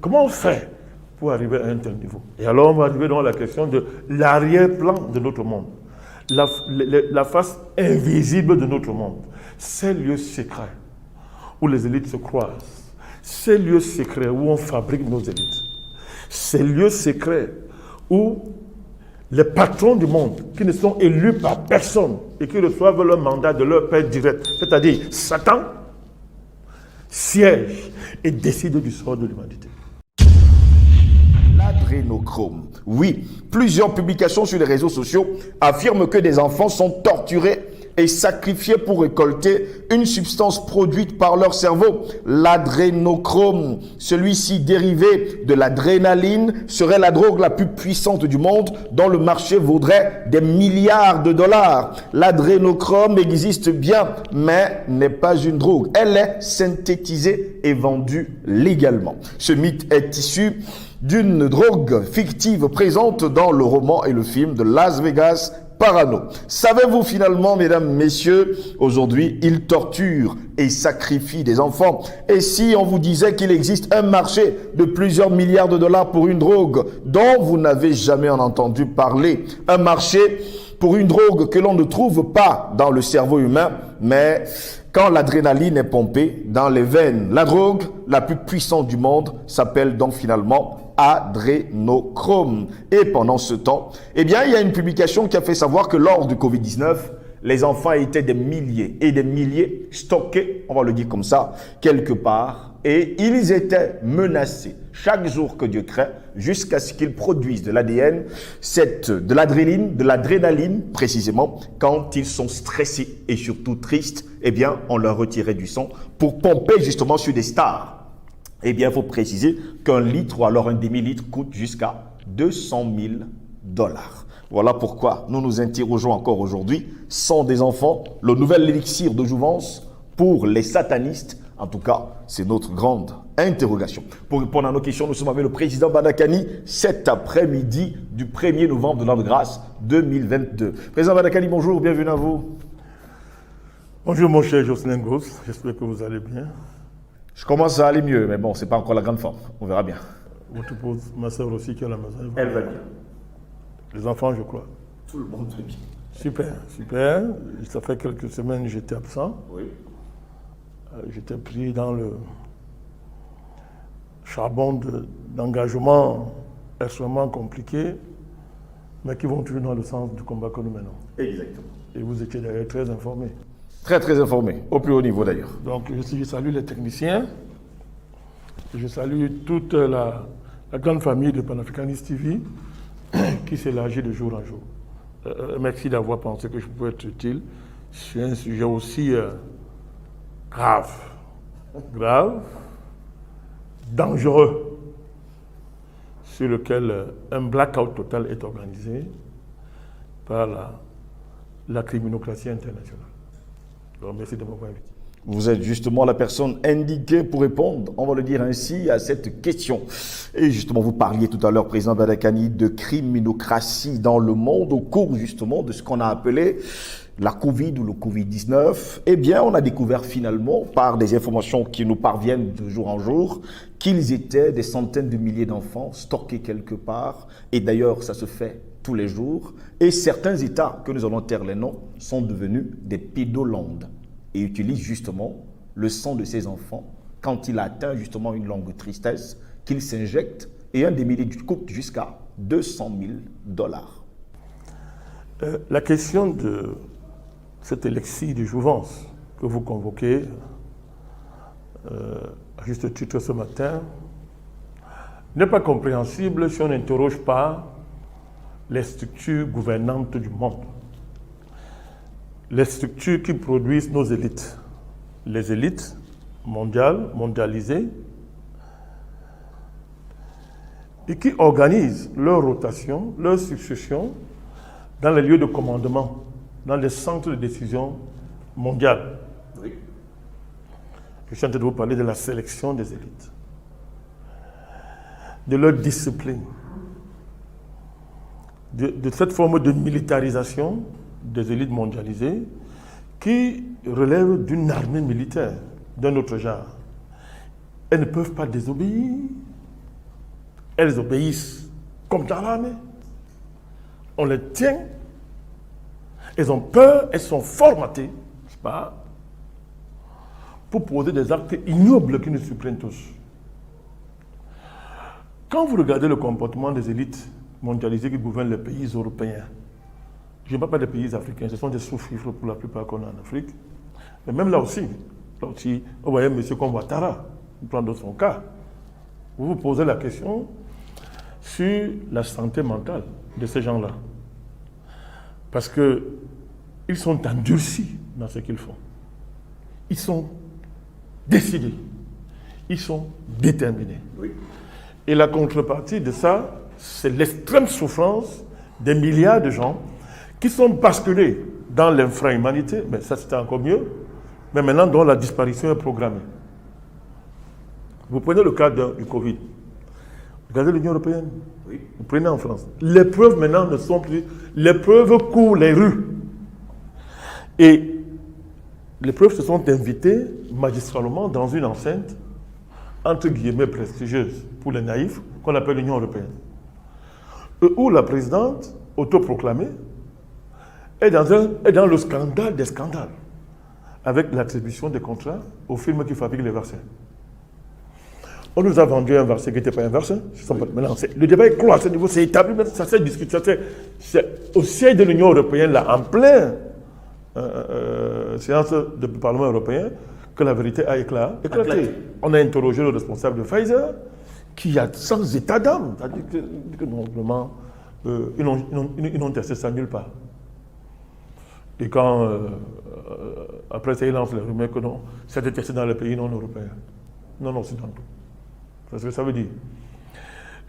comment on fait pour arriver à un tel niveau? Et alors on va arriver dans la question de l'arrière-plan de notre monde, la face invisible de notre monde, ces lieux secrets où les élites se croisent, ces lieux secrets où on fabrique nos élites, ces lieux secrets où les patrons du monde, qui ne sont élus par personne et qui reçoivent leur mandat de leur père direct, c'est-à-dire Satan, siège et décide du sort de l'humanité. L'adrénochrome. Oui, plusieurs publications sur les réseaux sociaux affirment que des enfants sont torturés et sacrifiés pour récolter une substance produite par leur cerveau, l'adrénochrome. Celui-ci, dérivé de l'adrénaline, serait la drogue la plus puissante du monde dont le marché vaudrait des milliards de dollars. L'adrénochrome existe bien, mais n'est pas une drogue. Elle est synthétisée et vendue légalement. Ce mythe est issu d'une drogue fictive présente dans le roman et le film de Las Vegas Parano. Savez-vous finalement, mesdames, messieurs, aujourd'hui, ils torturent et sacrifient des enfants. Et si on vous disait qu'il existe un marché de plusieurs milliards de dollars pour une drogue dont vous n'avez jamais entendu parler, un marché pour une drogue que l'on ne trouve pas dans le cerveau humain, mais quand l'adrénaline est pompée dans les veines. La drogue la plus puissante du monde s'appelle donc finalement adrénochrome. Et pendant ce temps, eh bien, il y a une publication qui a fait savoir que lors du Covid-19, les enfants étaient des milliers et des milliers stockés, on va le dire comme ça, quelque part, et ils étaient menacés chaque jour que Dieu crée jusqu'à ce qu'ils produisent de l'ADN, de l'adrénaline précisément, quand ils sont stressés et surtout tristes, eh bien, on leur retirait du sang pour pomper justement sur des stars. Eh bien, il faut préciser qu'un litre ou alors un demi-litre coûte jusqu'à 200 000 dollars. Voilà pourquoi nous nous interrogeons encore aujourd'hui, sont des enfants le nouvel élixir de jouvence pour les satanistes? En tout cas, c'est notre grande interrogation. Pour répondre à nos questions, nous sommes avec le président Badakani cet après-midi du 1er novembre de l'an de grâce 2022. Président Badakani, bonjour, bienvenue à vous. Bonjour mon cher Jocelyn Gross, j'espère que vous allez bien. Je commence à aller mieux, mais bon, c'est pas encore la grande forme. On verra bien. On te pose ma soeur aussi qui est à la maison. Elle va bien. Les enfants, je crois. Tout le monde va bien. Super, super. Ça fait quelques semaines que j'étais absent. Oui. J'étais pris dans le charbon d'engagement extrêmement compliqué, mais qui vont toujours dans le sens du combat que nous menons. Exactement. Et vous étiez d'ailleurs très informés. Très, très informé, au plus haut niveau d'ailleurs. Donc, je salue les techniciens, je salue toute la grande famille de Panafricanist TV qui s'élargit de jour en jour. Merci d'avoir pensé que je pouvais être utile sur un sujet aussi grave, dangereux, sur lequel un blackout total est organisé par la criminocratie internationale. Donc, merci de m'avoir invité. Vous êtes justement la personne indiquée pour répondre, on va le dire ainsi, à cette question. Et justement, vous parliez tout à l'heure, président Badakani, de criminocratie dans le monde au cours justement de ce qu'on a appelé la Covid ou le Covid-19. Eh bien, on a découvert finalement, par des informations qui nous parviennent de jour en jour, qu'ils étaient des centaines de milliers d'enfants stockés quelque part. Et d'ailleurs, ça se fait tous les jours. Et certains États, que nous allons taire les noms, sont devenus des pédolandes et utilisent justement le sang de ces enfants quand il atteint justement une longue tristesse qu'ils s'injectent et un demi-litre coûte jusqu'à 200 000 dollars. La question de cet élixir de jouvence que vous convoquez à juste titre ce matin n'est pas compréhensible si on n'interroge pas les structures gouvernantes du monde. Les structures qui produisent nos élites, les élites mondiales, mondialisées, et qui organisent leur rotation, leur succession dans les lieux de commandement, dans les centres de décision mondiales. Oui. Je suis en train de vous parler de la sélection des élites, de leur discipline, de cette forme de militarisation des élites mondialisées qui relèvent d'une armée militaire d'un autre genre. Elles ne peuvent pas désobéir elles obéissent comme dans l'armée. On les tient, elles ont peur, elles sont formatées, n'est-ce pas, pour poser des actes ignobles qui nous surprennent tous. Quand vous regardez le comportement des élites mondialisées qui gouvernent les pays européens, je ne parle pas des pays africains, ce sont des sous-fifres pour la plupart qu'on a en Afrique, mais même là aussi, vous voyez M. Ouattara, pour prendre son cas, vous vous posez la question sur la santé mentale de ces gens-là. Parce qu'ils sont endurcis dans ce qu'ils font. Ils sont décidés. Ils sont déterminés. Oui. Et la contrepartie de ça, c'est l'extrême souffrance des milliards de gens qui sont basculés dans l'infra-humanité, mais ça c'était encore mieux, mais maintenant dont la disparition est programmée. Vous prenez le cas du Covid. Regardez l'Union européenne. Oui. Vous prenez en France. Les preuves maintenant ne sont plus... Les preuves courent les rues. Et les preuves se sont invitées magistralement dans une enceinte, entre guillemets prestigieuse, pour les naïfs, qu'on appelle l'Union européenne. Où la présidente, autoproclamée, est dans le scandale des scandales, avec l'attribution des contrats aux firmes qui fabriquent les vaccins. On nous a vendu un vaccin qui n'était pas un vaccin. Maintenant, le débat est clos à ce niveau, c'est établi, ça s'est discuté. C'est au siège de l'Union européenne, là, en plein séance du Parlement européen, que la vérité a éclaté. On a interrogé le responsable de Pfizer, qui a sans état d'âme. C'est-à-dire que normalement, ils n'ont testé ça nulle part. Et quand, après ça, ils lancent les rumeurs que non, c'était testé dans les pays non européens, non occidentaux. C'est ce que ça veut dire.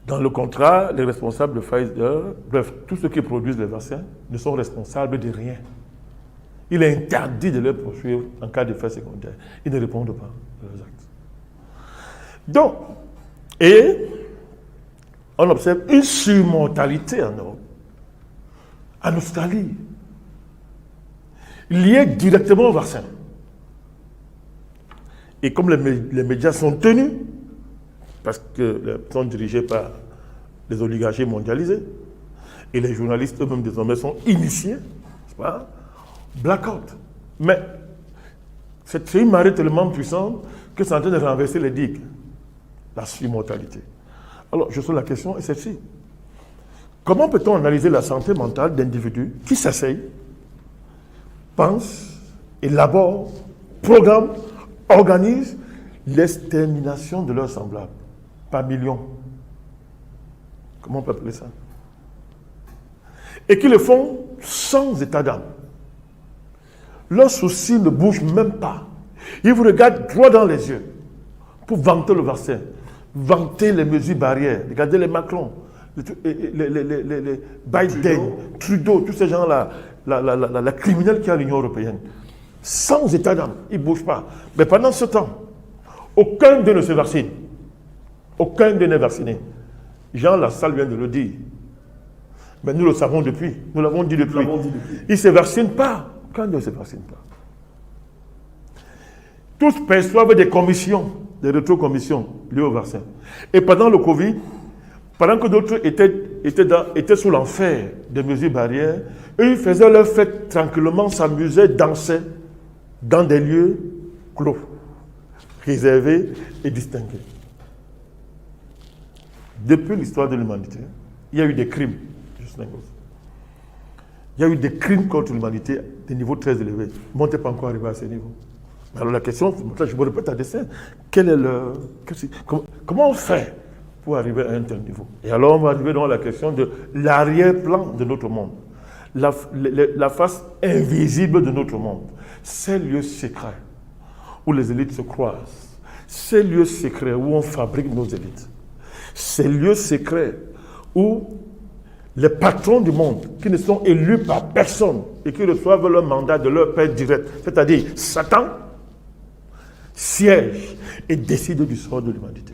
Dans le contrat, les responsables de Pfizer, bref, tous ceux qui produisent les vaccins, ne sont responsables de rien. Il est interdit de les poursuivre en cas d'effet secondaire. Ils ne répondent pas à leurs actes. Donc, et on observe une surmortalité en Europe, en Australie, liée directement au vaccin. Et comme les médias sont tenus, parce qu'ils sont dirigés par les oligarchies mondialisées, et les journalistes eux-mêmes désormais sont initiés, n'est-ce pas? Blackout. Mais c'est une marée tellement puissante que c'est en train de renverser les digues. La surmortalité. Alors, je trouve la question est celle-ci. Comment peut-on analyser la santé mentale d'individus qui s'asseyent, pensent, élaborent, programment, organisent l'extermination de leurs semblables par millions? Comment on peut appeler ça? Et qui le font sans état d'âme. Leurs sourcils ne bougent même pas. Ils vous regardent droit dans les yeux pour vanter le vaccin, vanter les mesures barrières. Regardez les Macron, les Biden, Trudeau, tous ces gens-là, la criminelle qui est à l'Union européenne. Sans état d'âme, ils ne bougent pas. Mais pendant ce temps, aucun d'eux ne se vaccine. Aucun d'eux n'est vacciné. Jean Lassalle vient de le dire. Mais nous le savons depuis. Nous l'avons dit depuis. Ils ne se vaccinent pas. Aucun d'eux ne se vaccine pas. Tous perçoivent des commissions, des rétrocommissions liées au vaccin. Et pendant le Covid, pendant que d'autres étaient sous l'enfer des mesures barrières, eux, ils faisaient leur fête tranquillement, s'amusaient, dansaient dans des lieux clos, réservés et distingués. Depuis l'histoire de l'humanité, il y a eu des crimes. Il y a eu des crimes contre l'humanité des niveaux très élevés. Le monde n'est pas encore arrivé à ces niveaux. Alors la question, je me répète à dessein, comment on fait pour arriver à un tel niveau? Et alors on va arriver dans la question de l'arrière-plan de notre monde. La face invisible de notre monde. Ces lieux secrets où les élites se croisent. Ces lieux secrets où on fabrique nos élites. Ces lieux secrets où les patrons du monde, qui ne sont élus par personne et qui reçoivent leur mandat de leur père direct, c'est-à-dire Satan, siège et décide du sort de l'humanité.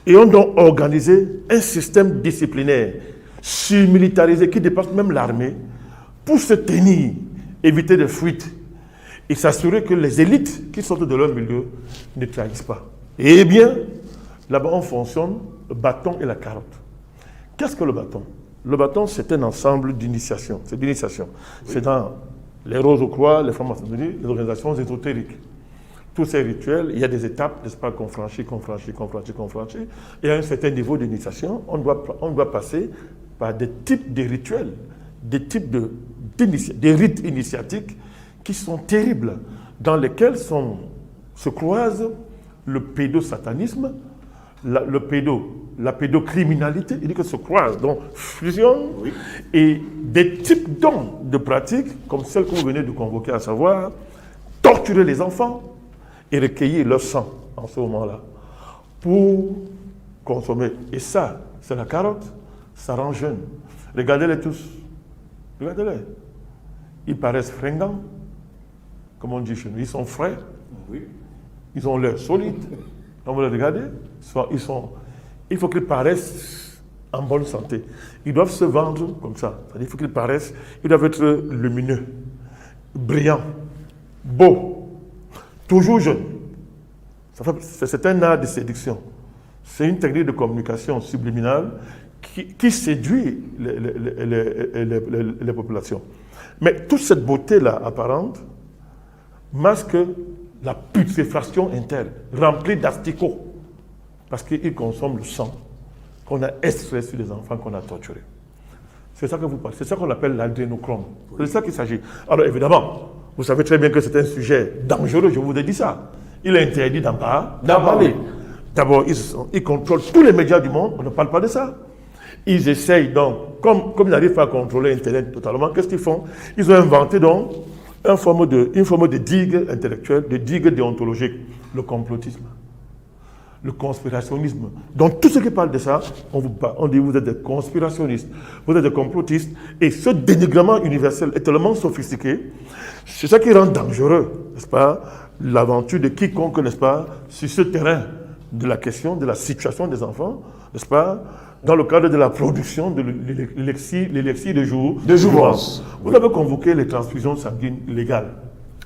Et on doit organiser un système disciplinaire, surmilitarisé, qui dépasse même l'armée, pour se tenir, éviter des fuites et s'assurer que les élites qui sortent de leur milieu ne trahissent pas. Eh bien, là-bas on fonctionne le bâton et la carotte. Qu'est-ce que le bâton? Le bâton, c'est un ensemble d'initiation. C'est d'initiation. Oui. C'est dans les roses aux croix, les francs-maçonneries, les organisations ésotériques. Tous ces rituels, il y a des étapes, n'est-ce pas, qu'on franchit. Et à un certain niveau d'initiation, on doit passer par des types de rituels, des types des rites initiatiques qui sont terribles, dans lesquels se croisent le pédosatanisme, la pédocriminalité, il dit que se croisent, donc fusionnent, oui. Et des types dons de pratiques, comme celles que vous venez de convoquer, à savoir torturer les enfants et recueillir leur sang en ce moment-là pour consommer. Et ça, c'est la carotte, ça rend jeune. Regardez-les tous. Regardez-les. Ils paraissent fringants, comme on dit chez nous. Ils sont frais. Oui. Ils ont l'air solides. Quand vous les regardez, il faut qu'ils paraissent en bonne santé. Ils doivent se vendre comme ça. C'est-à-dire, il faut qu'ils paraissent, ils doivent être lumineux, brillants, beaux, toujours jeunes. C'est un art de séduction. C'est une technique de communication subliminale qui séduit les populations. Mais toute cette beauté-là apparente masque la putréfaction interne, remplie d'asticots, parce qu'ils consomment le sang qu'on a extrait sur les enfants qu'on a torturés. C'est ça que vous parlez, c'est ça qu'on appelle l'adrénochrome. C'est de ça qu'il s'agit. Alors évidemment, vous savez très bien que c'est un sujet dangereux, je vous ai dit ça. Il est interdit d'en parler. D'abord, ils contrôlent tous les médias du monde, on ne parle pas de ça. Ils essayent donc, comme ils n'arrivent pas à contrôler Internet totalement, qu'est-ce qu'ils font? Ils ont inventé donc une forme de digue intellectuelle, de digue déontologique, le complotisme, le conspirationnisme. Donc tout ce qui parle de ça, on dit vous êtes des conspirationnistes, vous êtes des complotistes, et ce dénigrement universel est tellement sophistiqué, c'est ça qui rend dangereux, n'est-ce pas, l'aventure de quiconque, n'est-ce pas, sur ce terrain de la question, de la situation des enfants, n'est-ce pas, dans le cadre de la production de l'élixir de jouvence. Vous avez convoqué les transfusions sanguines légales.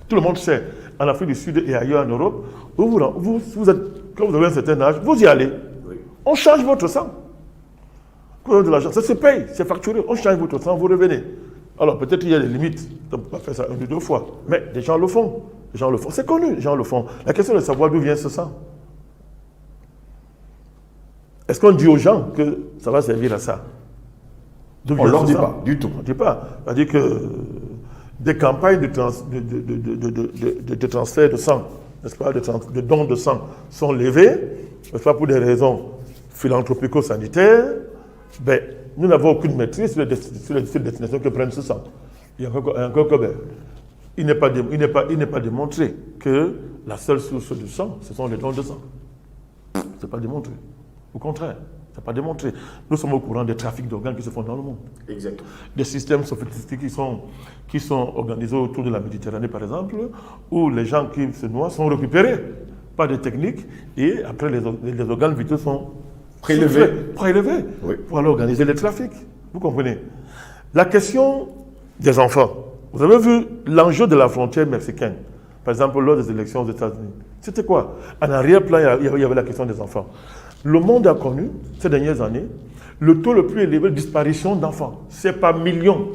Tout le monde sait, en Afrique du Sud et ailleurs en Europe, quand vous avez un certain âge, vous y allez. Oui. On change votre sang. Vous avez de l'argent, ça se paye, c'est facturé. On change votre sang, vous revenez. Alors peut-être qu'il y a des limites, on ne peut pas faire ça une ou deux fois. Mais des gens le font. C'est connu, les gens le font. La question est de savoir d'où vient ce sang. Est-ce qu'on dit aux gens que ça va servir à ça? On ne leur dit pas, du tout. On ne dit pas. C'est-à-dire que des campagnes de transfert de sang, n'est-ce pas, de dons de sang sont levées, n'est-ce pas, pour des raisons philanthropico-sanitaires. Ben, nous n'avons aucune maîtrise sur les destinations que prennent ce sang. Il y a encore que il n'est pas démontré que la seule source du sang, ce sont les dons de sang. Ce n'est pas démontré. Au contraire, ce n'est pas démontré. Nous sommes au courant des trafics d'organes qui se font dans le monde. Exactement. Des systèmes sophistiqués qui sont organisés autour de la Méditerranée, par exemple, où les gens qui se noient sont récupérés par des techniques et après les organes vitaux sont prélevés oui. Pour aller organiser les trafics. Vous comprenez? La question des enfants. Vous avez vu l'enjeu de la frontière mexicaine, par exemple, lors des élections aux États-Unis. C'était quoi? En arrière-plan, il y avait la question des enfants. Le monde a connu, ces dernières années, le taux le plus élevé de disparition d'enfants. C'est par millions.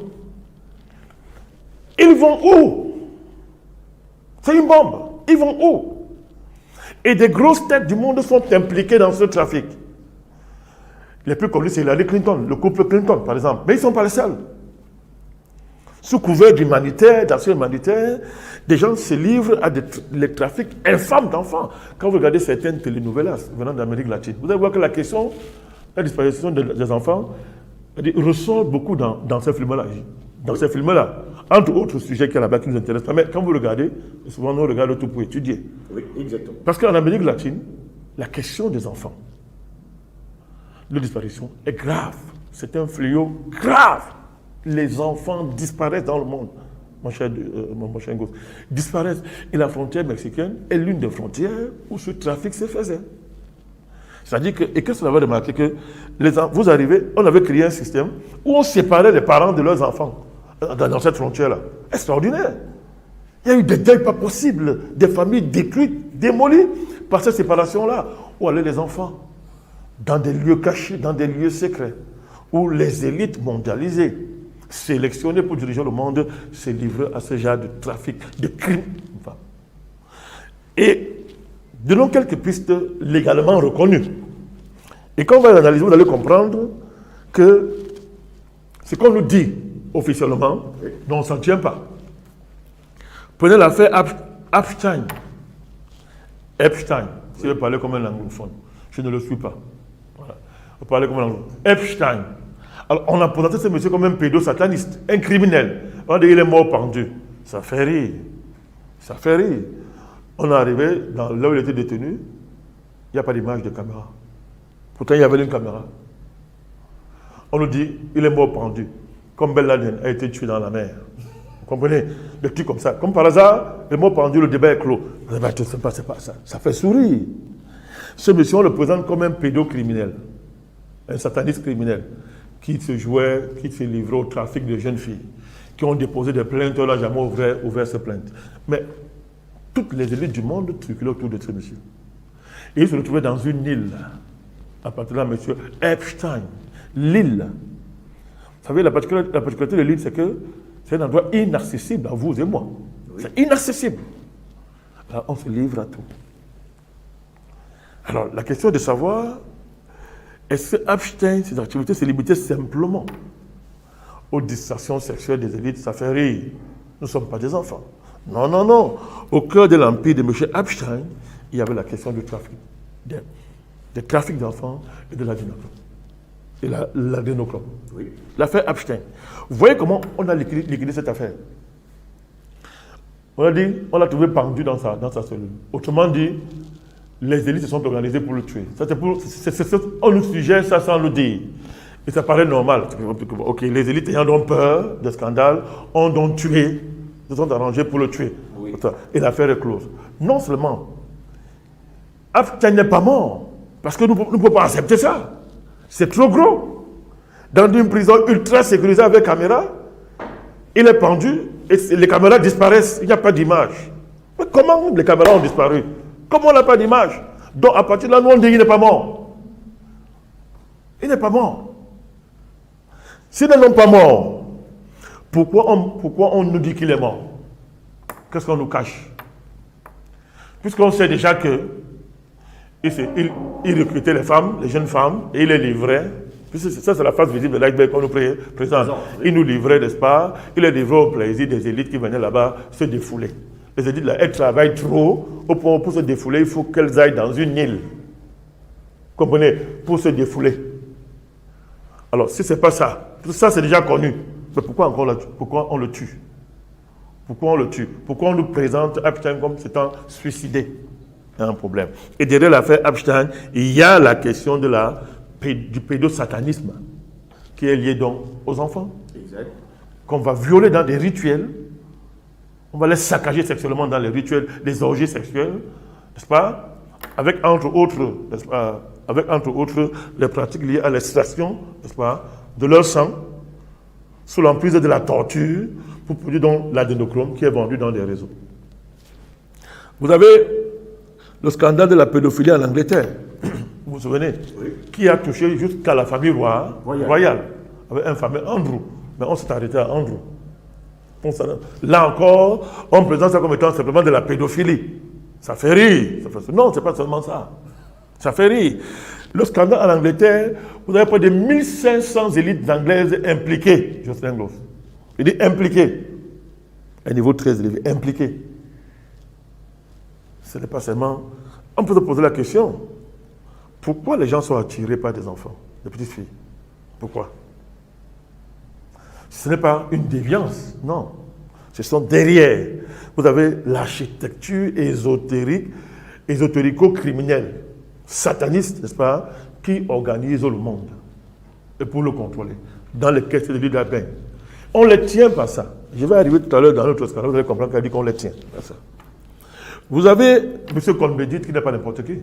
Ils vont où? C'est une bombe. Ils vont où? Et des grosses têtes du monde sont impliquées dans ce trafic. Les plus connus, c'est Hillary Clinton, le couple Clinton, par exemple. Mais ils ne sont pas les seuls. Sous couvert d'humanitaire, d'action humanitaire, des gens se livrent à les trafics infâmes d'enfants. Quand vous regardez certaines telenovelas venant d'Amérique latine, vous allez voir que la question de la disparition des enfants ressort beaucoup dans ces films-là. Dans ces films-là. Entre autres sujets qu'il y a là-bas qui nous intéressent pas. Mais quand vous regardez, souvent nous regardons tout pour étudier. Oui, exactement. Parce qu'en Amérique latine, la question des enfants, de disparition, est grave. C'est un fléau grave. Les enfants disparaissent dans le monde, mon cher Ngoz, disparaissent. Et la frontière mexicaine est l'une des frontières où ce trafic se faisait. C'est-à-dire que, et qu'est-ce que vous avez remarqué que vous arrivez, on avait créé un système où on séparait les parents de leurs enfants dans cette frontière-là. Extraordinaire. Il y a eu des deuils pas possibles, des familles détruites, démolies par cette séparation-là. Où allaient les enfants? dans des lieux cachés, dans des lieux secrets, où les élites mondialisées, sélectionnées pour diriger le monde, se livrent à ce genre de trafic, de crimes. Enfin. Et donnons quelques pistes légalement reconnues. Et quand on va l'analyser, vous allez comprendre que ce qu'on nous dit officiellement, on ne s'en tient pas. Prenez l'affaire Epstein. Epstein, si je parlais comme un anglophone, je ne le suis pas. Voilà. Vous parlez comme un anglophone. Epstein. Alors, on a présenté ce monsieur comme un pédosataniste, un criminel. On dit qu'il est mort pendu. Ça fait rire. Ça fait rire. On est arrivé là où il était détenu, il n'y a pas d'image de caméra. Pourtant, il y avait une caméra. On nous dit il est mort pendu. Comme Ben Laden a été tué dans la mer. Vous comprenez? Des trucs comme ça. Comme par hasard, le mot pendu, le débat est clos. C'est pas ça. Ça fait sourire. Ce monsieur, on le présente comme un pédocriminel, un sataniste criminel, qui se jouait, qui se livrait au trafic de jeunes filles, qui ont déposé des plaintes, on n'a jamais ouvert ces plaintes. Mais toutes les élites du monde circulaient autour de ce monsieur. Et il se retrouvait dans une île, appartenant à monsieur Epstein. L'île. Vous savez, la particularité de l'île, c'est que c'est un endroit inaccessible à vous et moi. Oui. C'est inaccessible. Alors, on se livre à tout. Alors, la question est de savoir, est-ce que Epstein, ses activités se limitaient simplement aux distractions sexuelles des élites? Ça fait rire. Nous ne sommes pas des enfants. Non, non, non. Au cœur de l'empire de M. Epstein, il y avait la question du trafic. Des trafics d'enfants et de l'adénochrome. Et l'adénochrome. Oui. L'affaire Epstein. Vous voyez comment on a liquidé cette affaire? On a dit, on l'a trouvé pendu dans sa cellule. Autrement dit, les élites se sont organisées pour le tuer. On nous suggère ça sans le dire. Et ça paraît normal. Ok, les élites ayant donc peur de scandale, ont donc tué, se sont arrangés pour le tuer. Oui. Et l'affaire est close. Non seulement, Epstein n'est pas mort, parce que nous ne pouvons pas accepter ça. C'est trop gros. Dans une prison ultra sécurisée avec caméra, il est pendu et les caméras disparaissent. Il n'y a pas d'image. Mais comment les caméras ont disparu? Comment on n'a pas d'image? Donc à partir de là, nous on dit qu'il n'est pas mort. Il n'est pas mort. S'ils ne l'ont pas mort, pourquoi on nous dit qu'il est mort? Qu'est-ce qu'on nous cache? Puisqu'on sait déjà que il recrutait les femmes, les jeunes femmes, et il les livrait. Ça, c'est la face visible de l'iceberg qu'on nous présente. Il nous livrait, n'est-ce pas? Il les livrait au plaisir des élites qui venaient là-bas se défouler. Les élites, là, elles travaillent trop. Pour se défouler, il faut qu'elles aillent dans une île. Vous comprenez? Pour se défouler. Alors, si ce n'est pas ça, ça c'est déjà connu. Mais pourquoi on le tue? Pourquoi on le tue? Pourquoi on nous présente Epstein comme s'étant suicidé? Il y a un problème. Et derrière l'affaire Epstein, il y a la question du pédosatanisme qui est lié donc aux enfants. Exact. Qu'on va violer dans des rituels. On va les saccager sexuellement dans les rituels, les orgies sexuelles, n'est-ce pas? Avec entre autres, n'est-ce pas? Avec entre autres les pratiques liées à l'extraction, n'est-ce pas, de leur sang, sous l'emprise de la torture, pour produire donc l'adénochrome qui est vendu dans des réseaux. Vous avez le scandale de la pédophilie en Angleterre, vous vous souvenez, oui, qui a touché jusqu'à la famille royale, avec un fameux Andrew. Mais on s'est arrêté à Andrew. Là encore, on présente ça comme étant simplement de la pédophilie. Ça fait rire. Non, ce n'est pas seulement ça. Ça fait rire. Le scandale en Angleterre, vous avez près de 1500 élites anglaises impliquées, Jocelyn Gloss. Il dit impliquées. À un niveau très élevé, impliquées. Ce n'est pas seulement... On peut se poser la question, pourquoi les gens sont attirés par des enfants, des petites filles? Pourquoi? Ce n'est pas une déviance, non. Ce sont derrière. Vous avez l'architecture ésotérico-criminelle, sataniste, n'est-ce pas, qui organise le monde. Et pour le contrôler, dans les questions de l'île d'Aben. On ne les tient pas ça. Je vais arriver tout à l'heure dans notre scandale, vous allez comprendre qu'elle dit qu'on les tient. Ça. Vous avez M. Cohn-Bendit qui n'est pas n'importe qui.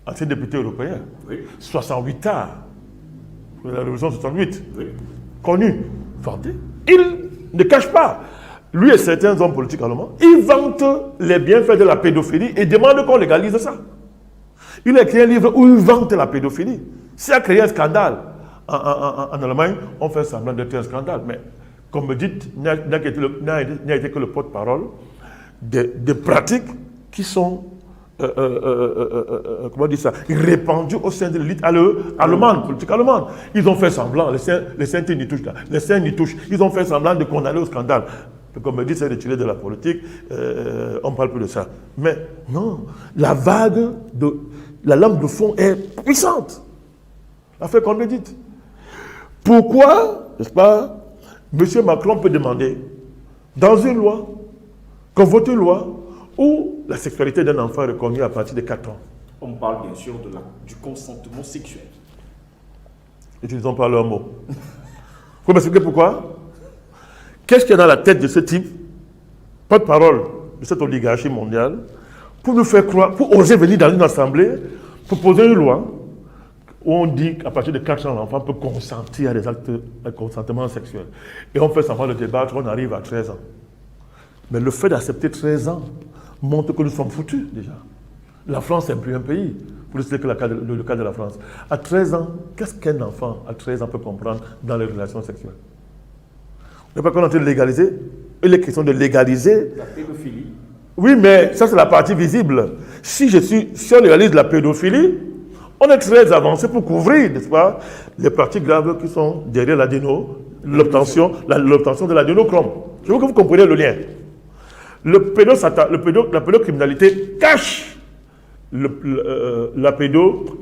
Ancien député européen. Oui. 68 ans. La révolution 68. Oui. Connu. Vanté. Il ne cache pas. Lui et certains hommes politiques allemands, ils vantent les bienfaits de la pédophilie et demandent qu'on légalise ça. Il a écrit un livre où il vante la pédophilie. S'il a créé un scandale en Allemagne, on fait semblant d'être un scandale. Mais, comme me dites, n'a été que le porte-parole des pratiques qui sont comment dire ça, répandues au sein de l'élite allemande, politique allemande. Ils ont fait semblant, les saints n'y touchent là, les saints n'y touchent. Ils ont fait semblant de condamner au scandale. Comme me dit, c'est retiré de la politique, on ne parle plus de ça. Mais non, la vague, la lame de fond est puissante. La fait qu'on me dit. Pourquoi, n'est-ce pas, M. Macron peut demander, dans une loi, qu'on vote une loi où la sexualité d'un enfant est reconnue à partir de 4 ans. On parle bien sûr du consentement sexuel. Utilisons pas leur mot. Vous m'expliquez pourquoi? Qu'est-ce qu'il y a dans la tête de ce type, porte-parole de cette oligarchie mondiale, pour nous faire croire, pour oser venir dans une assemblée, pour poser une loi où on dit qu'à partir de 4 ans, l'enfant peut consentir à des actes de consentement sexuel. Et on fait semblant de débattre, on arrive à 13 ans. Mais le fait d'accepter 13 ans montre que nous sommes foutus déjà. La France n'est plus un pays, pour citer que le cas de la France. À 13 ans, qu'est-ce qu'un enfant à 13 ans peut comprendre dans les relations sexuelles? On n'est pas qu'on est en train de légaliser. Il est question de légaliser la pédophilie. Oui, mais ça c'est la partie visible. Si on légalise la pédophilie, on est très avancé pour couvrir, n'est-ce pas, les pratiques graves qui sont derrière l'obtention de l'adénochrome. Je veux que vous compreniez le lien. La pédocriminalité cache le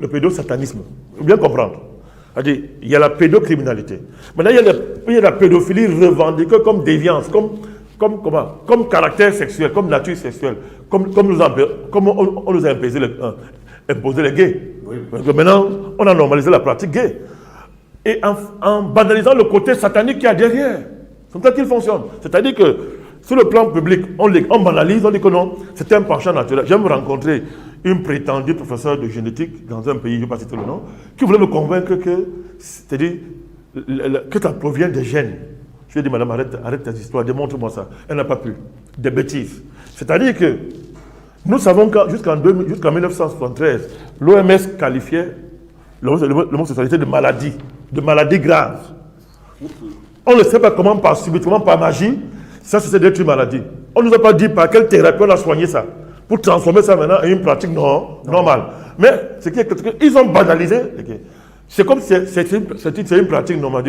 pédosatanisme. Il faut bien comprendre. C'est-à-dire, il y a la pédocriminalité. Maintenant, il y a la pédophilie revendiquée comme déviance, comme caractère sexuel, comme nature sexuelle, comme on nous a imposé les gays. Oui. Donc maintenant, on a normalisé la pratique gay. Et en banalisant le côté satanique qu'il y a derrière. C'est comme ça qu'il fonctionne. C'est-à-dire que sur le plan public, on banalise, on dit que non, c'est un penchant naturel. J'aime rencontrer une prétendue professeure de génétique dans un pays, je ne vais pas citer le nom, qui voulait me convaincre que, c'est-à-dire, que ça provient des gènes. Je lui ai dit, madame, arrête tes histoires, démontre-moi ça. Elle n'a pas pu. Des bêtises. C'est-à-dire que nous savons que jusqu'en 1973, l'OMS qualifiait l'homosexualité de maladie grave. On ne sait pas comment, subitement, par magie, ça c'est d'être une maladie. On ne nous a pas dit par quelle thérapie on a soigné ça, pour transformer ça maintenant en une pratique normale. Mais ils ont banalisé. C'est comme si c'est une pratique normale.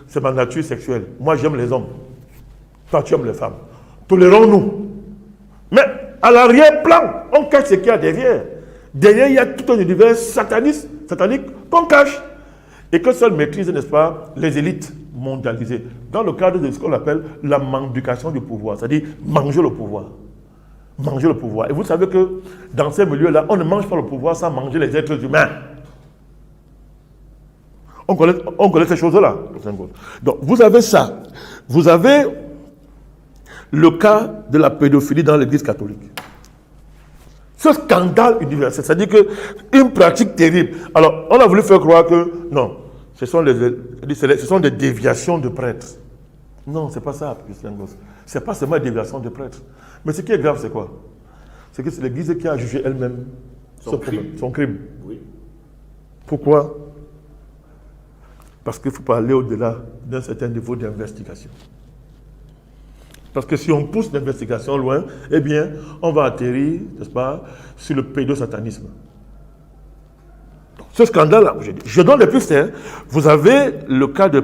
C'est ma nature sexuelle. Moi j'aime les hommes. Toi tu aimes les femmes. Tolérons-nous. Mais à l'arrière-plan, on cache ce qu'il y a derrière. Derrière, il y a tout un univers satanique qu'on cache. Et que seuls maîtrisent, n'est-ce pas, les élites mondialisées. Dans le cadre de ce qu'on appelle la mendication du pouvoir. C'est-à-dire manger le pouvoir. Manger le pouvoir. Et vous savez que dans ces milieux-là, on ne mange pas le pouvoir sans manger les êtres humains. On connaît ces choses-là. Donc, vous avez ça. Vous avez le cas de la pédophilie dans l'Église catholique. Ce scandale universel, c'est-à-dire qu'une pratique terrible. Alors, on a voulu faire croire que, non, ce sont des déviations de prêtres. Non, ce n'est pas ça, Christian Goss. Ce n'est pas seulement des déviations de prêtres. Mais ce qui est grave, c'est quoi? C'est que c'est l'Église qui a jugé elle-même son crime. Oui. Pourquoi? Parce qu'il faut pas aller au-delà d'un certain niveau d'investigation. Parce que si on pousse l'investigation loin, eh bien, on va atterrir, n'est-ce pas, sur le pédosatanisme. Ce scandale-là, je donne les pistes. Vous avez le cas des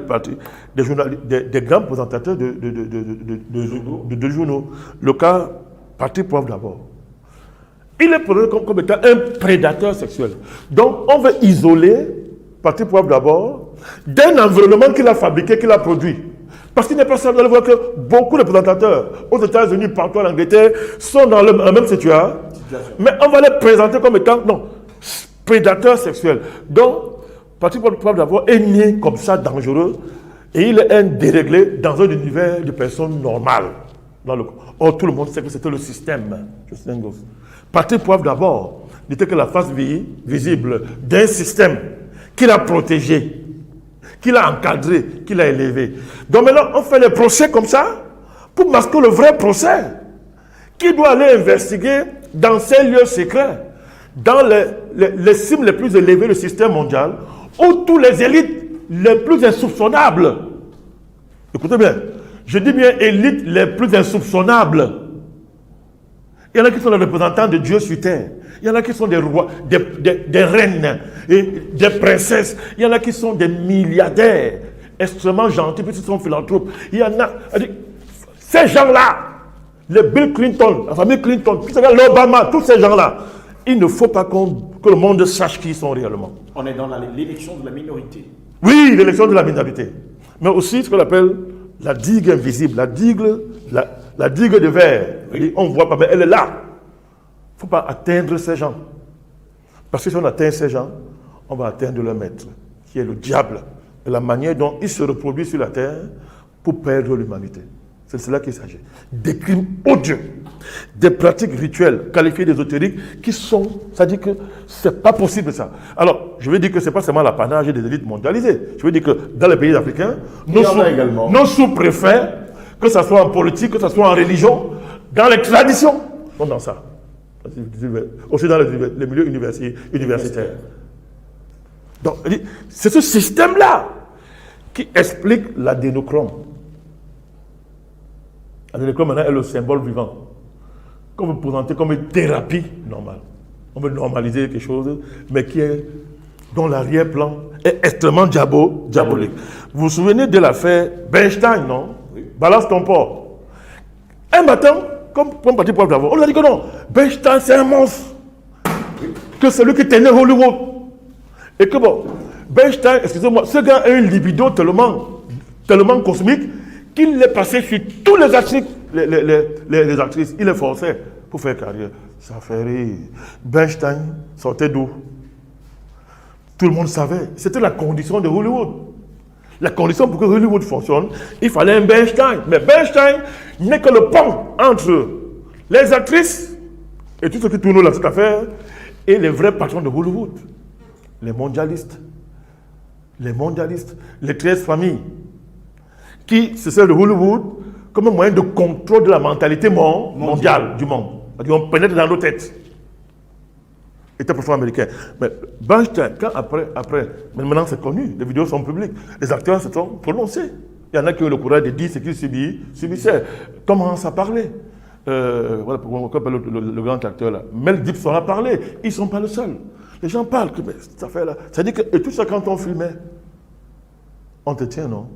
grands présentateurs de journaux. Le cas Patrick Poivre d'abord. Il est présenté comme étant un prédateur sexuel. Donc, on veut isoler Patrick Poivre d'abord d'un environnement qu'il a fabriqué, qu'il a produit. Parce qu'il n'est pas simple de voir que beaucoup de présentateurs aux États-Unis, partout en Angleterre, sont dans la même situation. Mais on va les présenter comme étant, prédateurs sexuels. Donc, Patrick Poivre d'abord est né comme ça, dangereux, et il est un déréglé dans un univers de personnes normales. Or, tout le monde sait que c'était le système. Patrick Poivre d'abord n'était que la face visible d'un système qu'il a protégé, qu'il a encadré, qu'il a élevé. Donc maintenant, on fait les procès comme ça pour masquer le vrai procès. Qui doit aller investiguer dans ces lieux secrets, dans les cimes les plus élevées du système mondial, où tous les élites les plus insoupçonnables, écoutez bien, je dis bien élites les plus insoupçonnables. Il y en a qui sont les représentants de Dieu sur terre. Il y en a qui sont des rois, des reines, et des princesses. Il y en a qui sont des milliardaires, extrêmement gentils, puis ils sont philanthropes. Il y en a. Ces gens-là, les Bill Clinton, la famille Clinton, l'Obama, tous ces gens-là, il ne faut pas que le monde sache qui ils sont réellement. On est dans l'élection de la minorité. Oui, l'élection de la minorité. Mais aussi ce qu'on appelle la digue invisible, la digue de verre. Oui. On ne voit pas, mais elle est là. Il ne faut pas atteindre ces gens. Parce que si on atteint ces gens, on va atteindre leur maître, qui est le diable. Et la manière dont il se reproduit sur la terre pour perdre l'humanité. C'est de cela qu'il s'agit. Des crimes odieux, des pratiques rituelles qualifiées d'ésotériques qui sont, c'est-à-dire que c'est pas possible ça. Alors, je veux dire que c'est pas seulement l'apanage des élites mondialisées. Je veux dire que dans les pays africains, nos sous-préfets, que ce soit en politique, que ce soit en religion, dans les traditions, sont dans ça. Aussi dans les milieux universitaires. Donc, c'est ce système-là qui explique l'adénochrome. L'adénochrome maintenant est le symbole vivant. Qu'on veut présenter comme une thérapie normale. On veut normaliser quelque chose, mais dont l'arrière-plan est extrêmement diabolique. Vous vous souvenez de l'affaire Bernstein, non? Oui. Balance ton port. Un matin, comme parti pour on a dit que non, Bernstein c'est un monstre. Oui. Que c'est lui qui tenait Hollywood. Et que bon, Bernstein, excusez-moi, ce gars a une libido tellement cosmique qu'il est passé sur tous les actrices. Il est forcé pour faire carrière. Ça fait rire. Bernstein sortait d'où? Tout le monde savait. C'était la condition de Hollywood. La condition pour que Hollywood fonctionne, il fallait un Bernstein. Mais Bernstein n'est que le pont entre les actrices et tout ce qui tourne dans cette affaire et les vrais patrons de Hollywood. Les mondialistes, les 13 familles qui se servent de Hollywood comme un moyen de contrôle de la mentalité mondiale du monde. On pénètre dans nos têtes. Était professeur américain. Mais Bernstein, quand après, mais maintenant c'est connu, les vidéos sont publiques, les acteurs se sont prononcés. Il y en a qui ont le courage de dire ce qu'ils subissaient. Commence à parler. Voilà pourquoi le grand acteur là. Mel Gibson a parlé. Ils ne sont pas le seul. Les gens parlent que cette affaire-là. C'est-à-dire que et tout ça, quand on filmait, on te tient, non?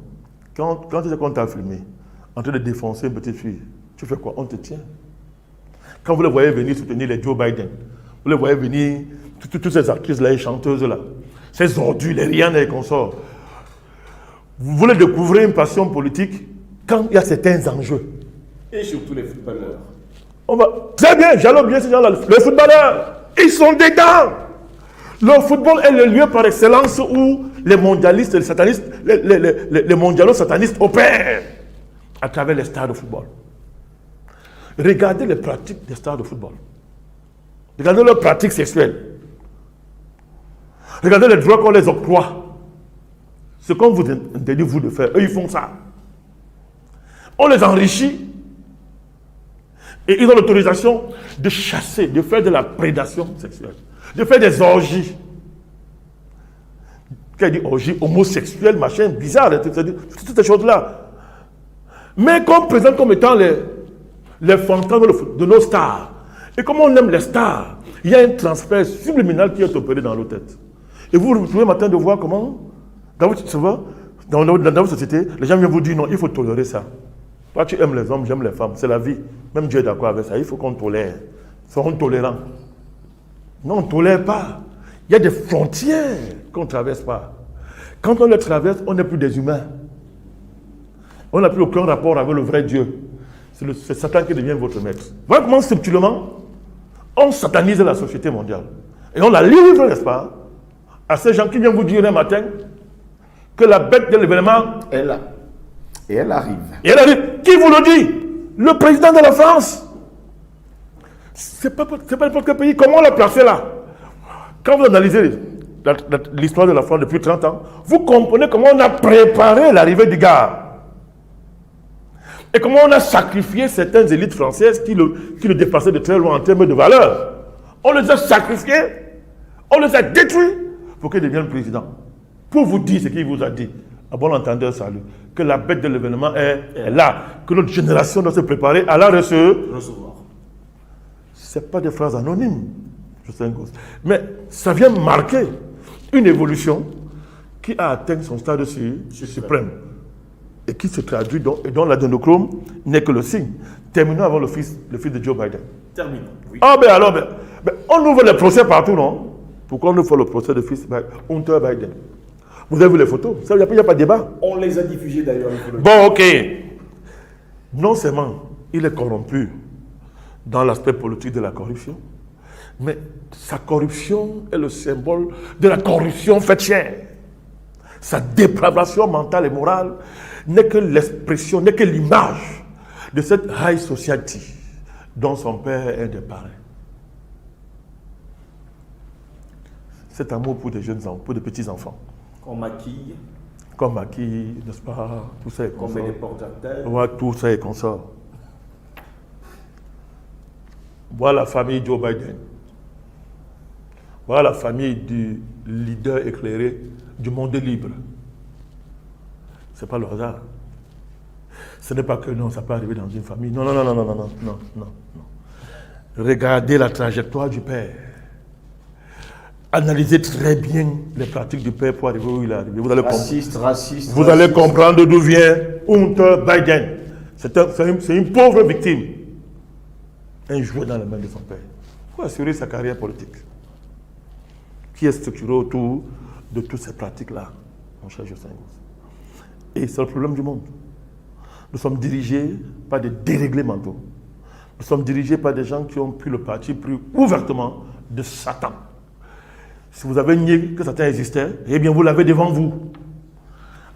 Quand tu sais qu'on t'a filmé, en train de défoncer une petite fille, tu fais quoi? On te tient. Quand vous les voyez venir soutenir les Joe Biden, vous les voyez venir, toutes ces actrices-là, les chanteuses-là, ces ordures, les Rihanna et consorts, vous voulez découvrir une passion politique quand il y a certains enjeux. Et surtout les footballeurs. Très bien, j'allais bien ces gens-là. Les footballeurs, ils sont dedans. Le football est le lieu par excellence où les mondialistes, les satanistes, les mondialo-satanistes opèrent à travers les stars de football. Regardez les pratiques des stars de football. Regardez leurs pratiques sexuelles. Regardez les droits qu'on les octroie. Ce qu'on vous interdit, vous, de faire. Eux, ils font ça. On les enrichit. Et ils ont l'autorisation de chasser, de faire de la prédation sexuelle, de faire des orgies. Quand il dit orgie, homosexuelle, machin, bizarre, toutes ces choses-là. Mais qu'on présente comme étant les fantasmes de nos stars. Et comme on aime les stars, il y a un transfert subliminal qui est opéré dans nos têtes. Et vous vous trouvez matin de voir comment, dans votre société, les gens viennent vous dire non, il faut tolérer ça. Toi, tu aimes les hommes, j'aime les femmes, c'est la vie. Même Dieu est d'accord avec ça, il faut qu'on tolère. Soyons tolérants. Non, on ne tolère pas. Il y a des frontières qu'on ne traverse pas. Quand on les traverse, on n'est plus des humains. On n'a plus aucun rapport avec le vrai Dieu. C'est Satan qui devient votre maître. Voilà comment subtilement, on satanise la société mondiale. Et on la livre, n'est-ce pas, à ces gens qui viennent vous dire un matin que la bête de l'événement est là. Et elle arrive. Et elle arrive. Qui vous le dit? Le président de la France. C'est pas n'importe quel pays. Comment on l'a placé là? Quand vous analysez l'histoire de la France depuis 30 ans, vous comprenez comment on a préparé l'arrivée du gars. Et comment on a sacrifié certaines élites françaises qui le dépassaient de très loin en termes de valeur. On les a sacrifiés, on les a détruits pour qu'ils deviennent présidents. Pour vous dire ce qu'il vous a dit, à bon entendeur, salut, que la bête de l'événement est là, que notre génération doit se préparer à la recevoir. Ce n'est pas des phrases anonymes, je sais un gosse. Mais ça vient marquer une évolution qui a atteint son stade suprême et qui se traduit et dont l'adénochrome n'est que le signe. Terminons avant le fils de Joe Biden. Terminons. Oui. Ah ben alors, on ouvre les procès partout, non? Pourquoi on ouvre le procès de fils Hunter Biden? Vous avez vu les photos? Il n'y a pas de débat. On les a diffusées d'ailleurs. Bon, ok. Non seulement il est corrompu dans l'aspect politique de la corruption, mais sa corruption est le symbole de la corruption faite chair. Sa dépravation mentale et morale n'est que l'expression, n'est que l'image de cette high society dont son père est des parrains. Cet amour pour des jeunes enfants, pour des petits enfants. Qu'on maquille. Qu'on maquille, n'est-ce pas? Tout ça est qu'on met des porte-à-tête. Ouais, tout ça est consort. Voilà la famille Joe Biden. Voilà la famille du leader éclairé du monde libre. Ce n'est pas le hasard. Ce n'est pas que non, ça peut arriver dans une famille. Non. Regardez la trajectoire du père. Analysez très bien les pratiques du père pour arriver où il est arrivé. Vous allez raciste. Allez comprendre d'où vient Hunter Biden. C'est une pauvre victime. Un jouet dans les mains de son père. Pour assurer sa carrière politique. Qui est structuré autour de toutes ces pratiques-là, mon cher José Ngos. Et c'est le problème du monde. Nous sommes dirigés par des déréglés mentaux. Nous sommes dirigés par des gens qui ont pris le parti pris ouvertement de Satan. Si vous avez nié que Satan existait, eh bien vous l'avez devant vous.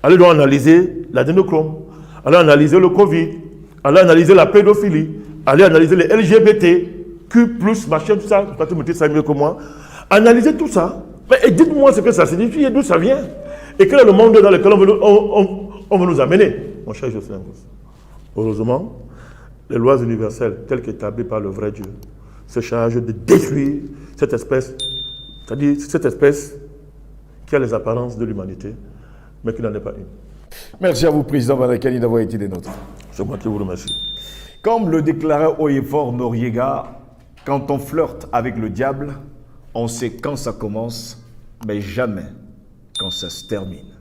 Allez donc analyser l'adénochrome, allez analyser le Covid, allez analyser la pédophilie, allez analyser les LGBT, Q+, machin, tout ça, tu me dis ça mieux que moi. Analysez tout ça, et dites-moi ce que ça signifie et d'où ça vient. Et quel est le monde dans lequel on veut nous amener, mon cher José Ngos. Heureusement, les lois universelles, telles qu'établies par le vrai Dieu, se chargent de détruire cette espèce, c'est-à-dire cette espèce qui a les apparences de l'humanité, mais qui n'en est pas une. Merci à vous, Président Vanakani, d'avoir été des nôtres. C'est moi qui vous remercie. Comme le déclarait haut et fort Noriega, quand on flirte avec le diable, on sait quand ça commence, mais jamais quand ça se termine.